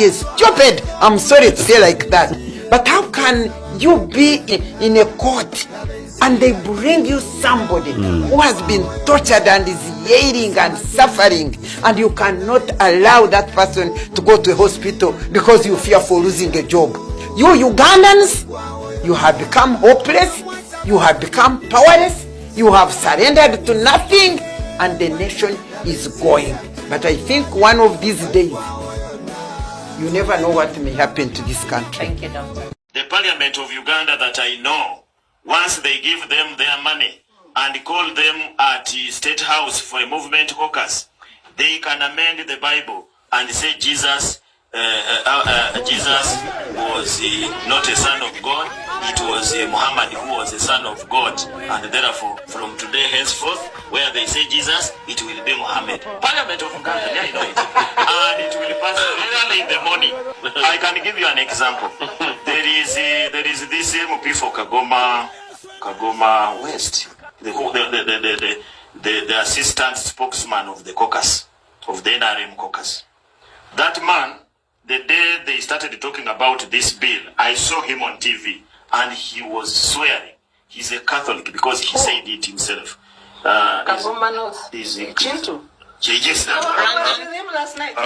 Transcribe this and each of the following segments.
is stupid. I'm sorry to say like that. But how can you be in a court and they bring you somebody who has been tortured and is yelling and suffering, and you cannot allow that person to go to a hospital because you fear for losing a job? You Ugandans, you have become hopeless, you have become powerless, you have surrendered to nothing, and the nation is going. But I think one of these days, you never know what may happen to this country. Thank you, Doctor. The Parliament of Uganda that I know, once they give them their money and call them at State House for a movement caucus, they can amend the Bible and say Jesus was not a son of God. It was Muhammad who was a son of God, and therefore from today henceforth, where they say Jesus, it will be Muhammad. Parliament of Uganda, I know it, and it will pass early in the morning. I can give you an example. There is this MP for Kagoma West, the assistant spokesman of the caucus, of the NRM caucus. That man, the day they started talking about this bill, I saw him on TV, and he was swearing. He's a Catholic because he said it himself. Chintu. Yes, last night.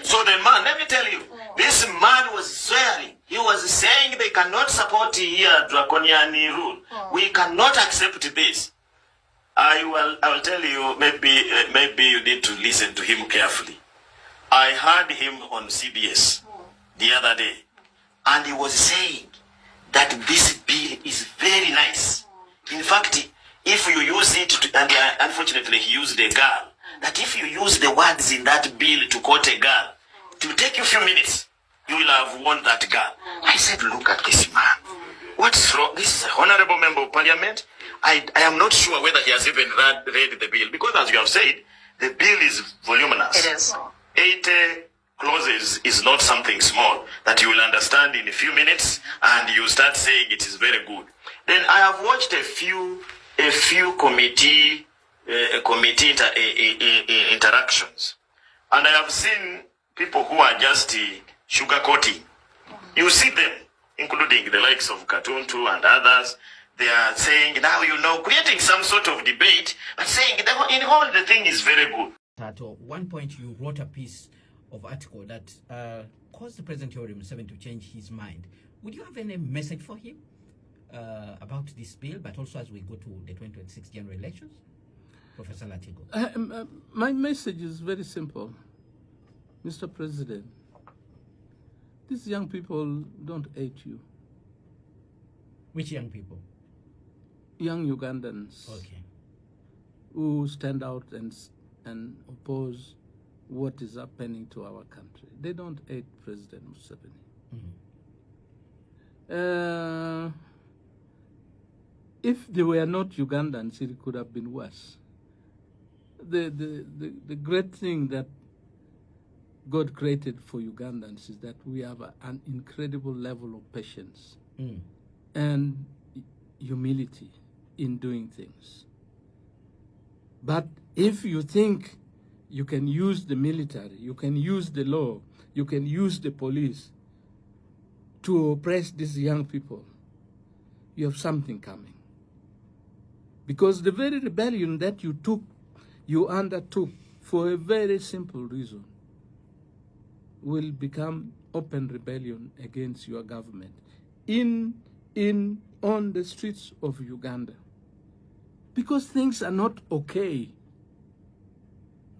So the man, let me tell you, this man was swearing. He was saying they cannot support here draconian rule. We cannot accept this. I will tell you, maybe you need to listen to him carefully. I heard him on CBS the other day, and he was saying that this bill is very nice. In fact, if you use it, and unfortunately he used a girl, that if you use the words in that bill to quote a girl, it will take you a few minutes. You will have won that girl. I said, look at this man. What's wrong? This is an honorable member of parliament. I am not sure whether he has even read the bill, because as you have said, the bill is voluminous. It is. 80 clauses is not something small that you will understand in a few minutes, and you start saying it is very good. Then I have watched a few committee interactions, and I have seen people who are just sugarcoating. You see them, including the likes of Katuntu and others. They are saying, now you know, creating some sort of debate, but saying in all the thing is very good. At one point, you wrote a piece of article that caused the President Yoweri Museveni to change his mind. Would you have any message for him about this bill, but also as we go to the 2026 general elections? Professor Latigo. My message is very simple. Mr. President, these young people don't hate you. Which young people? Young Ugandans. Okay. Who stand out and oppose what is happening to our country. They don't hate President Museveni. If they were not Ugandans, it could have been worse. The great thing that God created for Ugandans is that we have an incredible level of patience and humility in doing things. But if you think you can use the military, you can use the law, you can use the police to oppress these young people, you have something coming. Because the very rebellion that you undertook for a very simple reason will become open rebellion against your government on the streets of Uganda. Because things are not okay.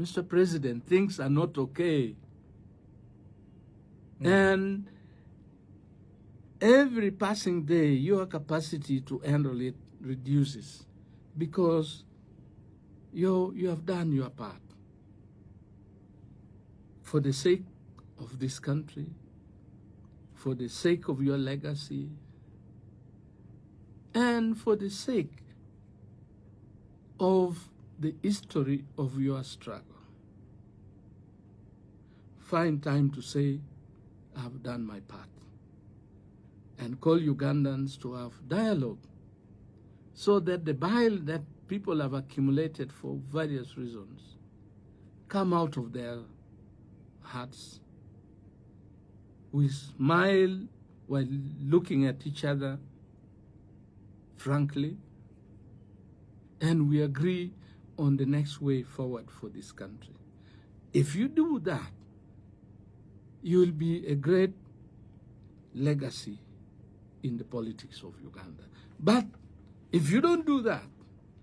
Mr. President, things are not okay. And every passing day, your capacity to handle it reduces because you have done your part. For the sake of this country, for the sake of your legacy, and for the sake of the history of your struggle. Find time to say, I have done my part. And call Ugandans to have dialogue so that the bile that people have accumulated for various reasons come out of their hearts we smile while looking at each other frankly, and we agree on the next way forward for this country. If you do that, you will be a great legacy in the politics of Uganda. But if you don't do that,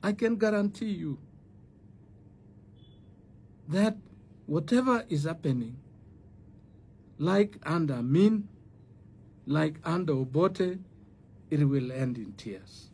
I can guarantee you that whatever is happening, like under Min, like under Obote, it will end in tears.